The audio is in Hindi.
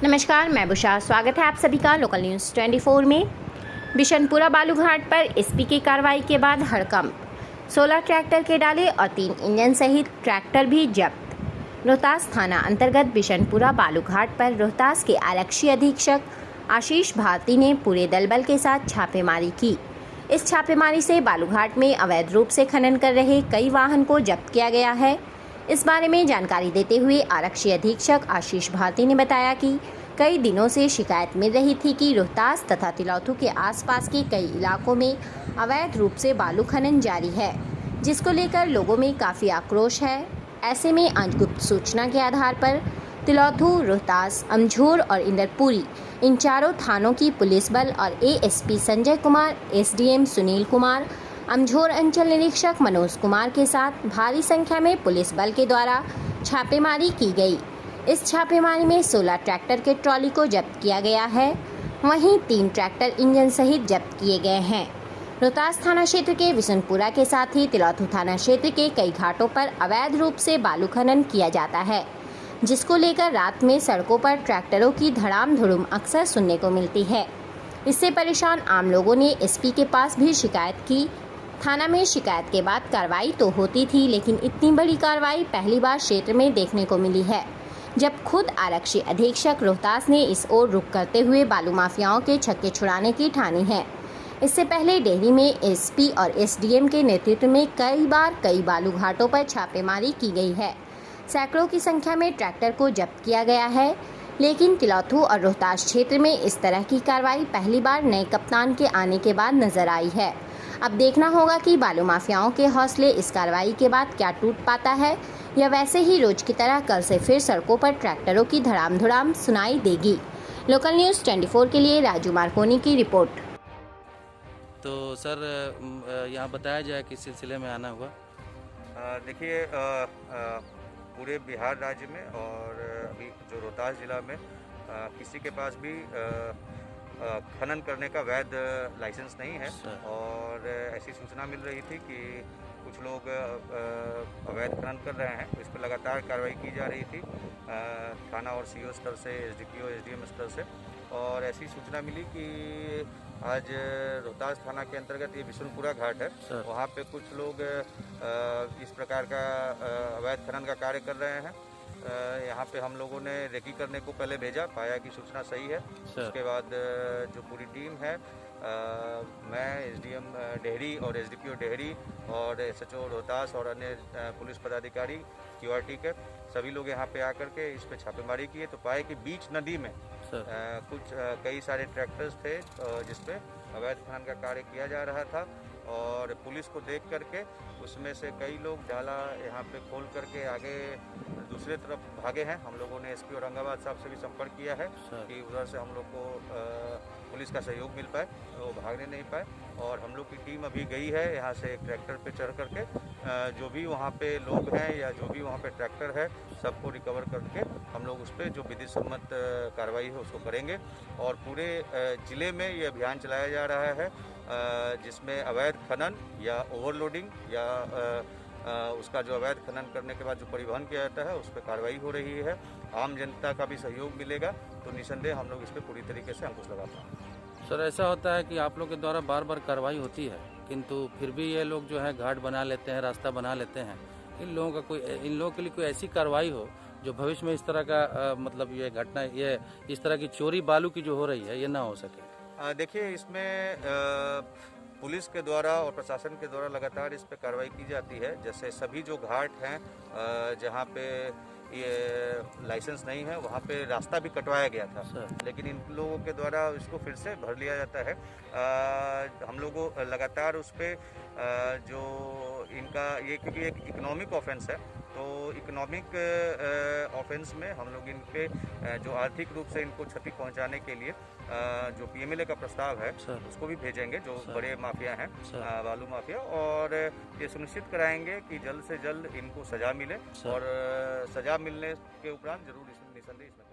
नमस्कार, मैं बुशा। स्वागत है आप सभी का लोकल न्यूज़ 24 में। बिशनपुरा बालूघाट पर एसपी की कार्रवाई के बाद हड़कंप। 16 ट्रैक्टर के डाले और 3 इंजन सहित ट्रैक्टर भी जब्त। रोहतास थाना अंतर्गत बिशनपुरा बालूघाट पर रोहतास के आरक्षी अधीक्षक आशीष भारती ने पूरे दलबल के साथ छापेमारी की। इस छापेमारी से बालूघाट में अवैध रूप से खनन कर रहे कई वाहन को जब्त किया गया है। इस बारे में जानकारी देते हुए आरक्षी अधीक्षक आशीष भारती ने बताया कि कई दिनों से शिकायत मिल रही थी कि रोहतास तथा तिलौथू के आसपास के कई इलाकों में अवैध रूप से बालू खनन जारी है, जिसको लेकर लोगों में काफ़ी आक्रोश है। ऐसे में आज गुप्त सूचना के आधार पर तिलौथू, रोहतास, अमझोर और इंदरपुरी इन चारों थानों की पुलिस बल और एएसपी संजय कुमार, एसडीएम सुनील कुमार, अमझोर अंचल निरीक्षक मनोज कुमार के साथ भारी संख्या में पुलिस बल के द्वारा छापेमारी की गई। इस छापेमारी में 16 ट्रैक्टर के ट्रॉली को जब्त किया गया है, वहीं 3 ट्रैक्टर इंजन सहित जब्त किए गए हैं। रोहतास थाना क्षेत्र के बिशनपुरा के साथ ही तिलौथू थाना क्षेत्र के कई घाटों पर अवैध रूप से बालू खनन किया जाता है, जिसको लेकर रात में सड़कों पर ट्रैक्टरों की धड़ाम धुड़ुम अक्सर सुनने को मिलती है। इससे परेशान आम लोगों ने एसपी के पास भी शिकायत की। थाना में शिकायत के बाद कार्रवाई तो होती थी, लेकिन इतनी बड़ी कार्रवाई पहली बार क्षेत्र में देखने को मिली है, जब खुद आरक्षी अधीक्षक रोहतास ने इस ओर रुख करते हुए बालू माफियाओं के छक्के छुड़ाने की ठानी है। इससे पहले डेहरी में एसपी और एसडीएम के नेतृत्व में कई बार कई बालू घाटों पर छापेमारी की गई है। सैकड़ों की संख्या में ट्रैक्टर को जब्त किया गया है, लेकिन तिलौथू और रोहतास क्षेत्र में इस तरह की कार्रवाई पहली बार नए कप्तान के आने के बाद नजर आई है। अब देखना होगा कि बालू माफियाओं के हौसले इस कार्रवाई के बाद क्या टूट पाता है, या वैसे ही रोज की तरह कल से फिर सड़कों पर ट्रैक्टरों की धड़ाम धुड़ाम सुनाई देगी। लोकल न्यूज़ 24 के लिए राजू मार्कोनी की रिपोर्ट। तो सर यहाँ बताया जाए किस सिलसिले में आना हुआ। देखिए, पूरे बिहार राज्य में और अभी जो रोहतास जिला में किसी के पास भी खनन करने का वैध लाइसेंस नहीं है, और ऐसी सूचना मिल रही थी कि कुछ लोग अवैध खनन कर रहे हैं, तो इस पर लगातार कार्रवाई की जा रही थी थाना और सीओ स्तर से, एसडीपीओ एसडीएम स्तर से। और ऐसी सूचना मिली कि आज रोहतास थाना के अंतर्गत ये बिशनपुरा घाट है, वहाँ पे कुछ लोग इस प्रकार का अवैध खनन का कार्य कर रहे हैं। यहाँ पे हम लोगों ने रेकी करने को पहले भेजा, पाया कि सूचना सही है। उसके बाद जो पूरी टीम है, मैं एसडीएम डेहरी और एसडीपीओ डेहरी और एसएचओ रोहतास और अन्य पुलिस पदाधिकारी क्यूआरटी के सभी लोग यहाँ पे आकर के इस पे छापेमारी किए, तो पाए कि बीच नदी में कई सारे ट्रैक्टर्स थे जिसपे अवैध खनन का कार्य किया जा रहा था। और पुलिस को देख करके उसमें से कई लोग डाला यहाँ पे खोल करके आगे दूसरे तरफ भागे हैं। हम लोगों ने एसपी औरंगाबाद साहब से भी संपर्क किया है कि उधर से हम लोग को पुलिस का सहयोग मिल पाए, वो भागने नहीं पाए। और हम लोग की टीम अभी गई है यहाँ से एक ट्रैक्टर पे चढ़ करके, जो भी वहाँ पे लोग हैं या जो भी वहाँ पे ट्रैक्टर है सबको रिकवर करके हम लोग उस पर जो विधि सम्मत कार्रवाई है उसको करेंगे। और पूरे ज़िले में ये अभियान चलाया जा रहा है, जिसमें अवैध खनन या ओवरलोडिंग या उसका जो अवैध खनन करने के बाद जो परिवहन किया जाता है उस पर कार्रवाई हो रही है। आम जनता का भी सहयोग मिलेगा तो निसंदेह हम लोग इस पर पूरी तरीके से अंकुश लगा पाएंगे। सर, ऐसा होता है कि आप लोग के द्वारा बार बार कार्रवाई होती है, किंतु फिर भी ये लोग जो है घाट बना लेते हैं, रास्ता बना लेते हैं। इन लोगों के लिए कोई ऐसी कार्रवाई हो जो भविष्य में इस तरह का मतलब ये घटना, ये इस तरह की चोरी बालू की जो हो रही है ये ना हो सके। देखिए, इसमें पुलिस के द्वारा और प्रशासन के द्वारा लगातार इस पर कार्रवाई की जाती है। जैसे सभी जो घाट हैं जहाँ पे ये लाइसेंस नहीं है वहाँ पे रास्ता भी कटवाया गया था, लेकिन इन लोगों के द्वारा इसको फिर से भर लिया जाता है। हम लोगों लगातार उस पर जो इनका ये, क्योंकि एक इकोनॉमिक ऑफेंस है, तो इकोनॉमिक ऑफेंस में हम लोग इन पे जो आर्थिक रूप से इनको क्षति पहुंचाने के लिए जो पीएमएलए का प्रस्ताव है उसको भी भेजेंगे, जो बड़े माफिया हैं बालू माफिया, और ये सुनिश्चित कराएंगे कि जल्द से जल्द इनको सजा मिले। और सजा मिलने के उपरांत जरूर निसंदेह इसमें